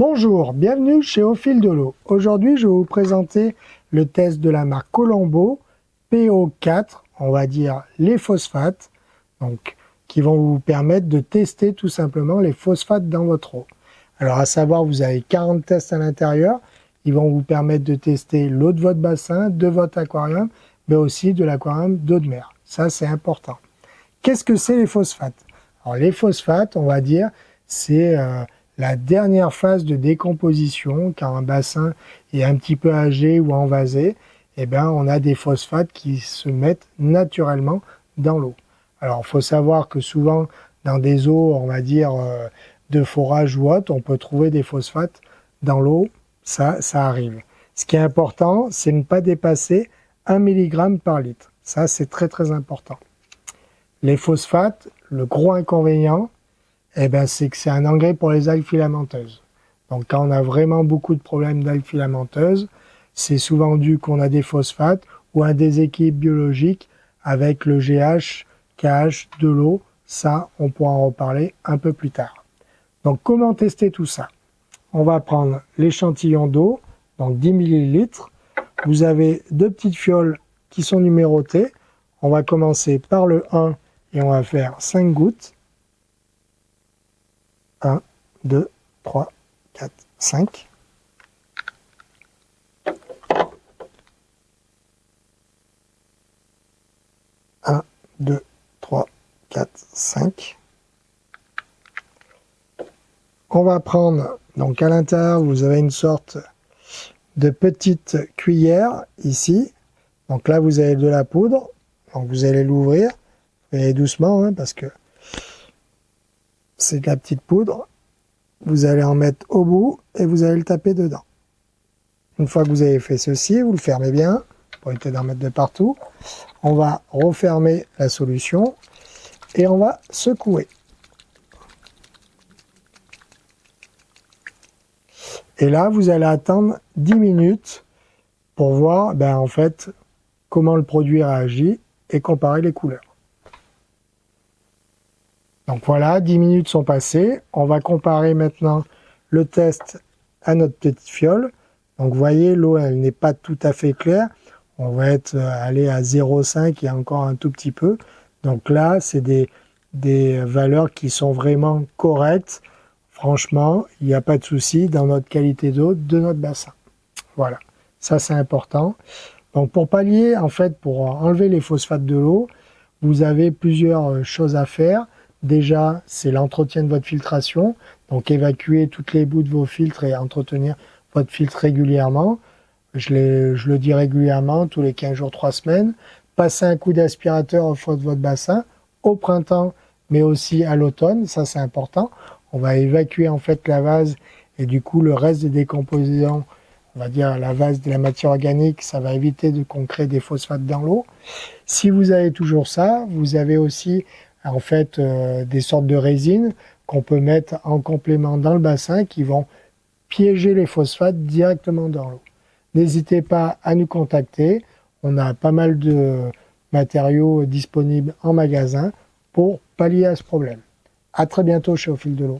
Bonjour, bienvenue chez Au Fil de l'Eau. Aujourd'hui, je vais vous présenter le test de la marque Colombo PO4, on va dire les phosphates, donc qui vont vous permettre de tester tout simplement les phosphates dans votre eau. Alors à savoir, vous avez 40 tests à l'intérieur, ils vont vous permettre de tester l'eau de votre bassin, de votre aquarium, mais aussi de l'aquarium d'eau de mer. Ça, c'est important. Qu'est-ce que c'est les phosphates? Alors les phosphates, on va dire, c'est la dernière phase de décomposition. Quand un bassin est un petit peu âgé ou envasé, eh bien, on a des phosphates qui se mettent naturellement dans l'eau. Alors, il faut savoir que souvent, dans des eaux, on va dire, de forage ou autre, on peut trouver des phosphates dans l'eau. Ça arrive. Ce qui est important, c'est ne pas dépasser 1 mg par litre. Ça, c'est très, très important. Les phosphates, le gros inconvénient, eh ben, c'est que c'est un engrais pour les algues filamenteuses. Donc quand on a vraiment beaucoup de problèmes d'algues filamenteuses, c'est souvent dû qu'on a des phosphates ou un déséquilibre biologique avec le GH, KH de l'eau. Ça, on pourra en reparler un peu plus tard. Donc comment tester tout ça? On va prendre l'échantillon d'eau, donc 10 ml. Vous avez deux petites fioles qui sont numérotées. On va commencer par le 1 et on va faire 5 gouttes. 1, 2, 3, 4, 5. Un, 2, 3, 4, 5. On va prendre, donc à l'intérieur, vous avez une sorte de petite cuillère ici. Donc là, vous avez de la poudre. Donc vous allez l'ouvrir. Et doucement, hein, parce que c'est de la petite poudre. Vous allez en mettre au bout et vous allez le taper dedans. Une fois que vous avez fait ceci, vous le fermez bien pour éviter d'en mettre de partout. On va refermer la solution et on va secouer. Et là, vous allez attendre 10 minutes pour voir en fait comment le produit réagit et comparer les couleurs. Donc voilà, 10 minutes sont passées. On va comparer maintenant le test à notre petite fiole. Donc vous voyez, l'eau, elle n'est pas tout à fait claire. On va être allé à 0,5 et encore un tout petit peu. Donc là, c'est des valeurs qui sont vraiment correctes. Franchement, il n'y a pas de souci dans notre qualité d'eau de notre bassin. Voilà, ça c'est important. Donc pour pallier, en fait, pour enlever les phosphates de l'eau, vous avez plusieurs choses à faire. Déjà, c'est l'entretien de votre filtration, donc évacuer toutes les boues de vos filtres et entretenir votre filtre régulièrement. Je le dis régulièrement, tous les 15 jours, 3 semaines. Passez un coup d'aspirateur au fond de votre bassin, au printemps, mais aussi à l'automne, ça c'est important. On va évacuer en fait la vase et du coup le reste des décompositions, on va dire la vase de la matière organique, ça va éviter qu'on crée des phosphates dans l'eau. Si vous avez toujours ça, vous avez aussi en fait des sortes de résines qu'on peut mettre en complément dans le bassin qui vont piéger les phosphates directement dans l'eau. N'hésitez pas à nous contacter, on a pas mal de matériaux disponibles en magasin pour pallier à ce problème. À très bientôt chez Au Fil de l'Eau.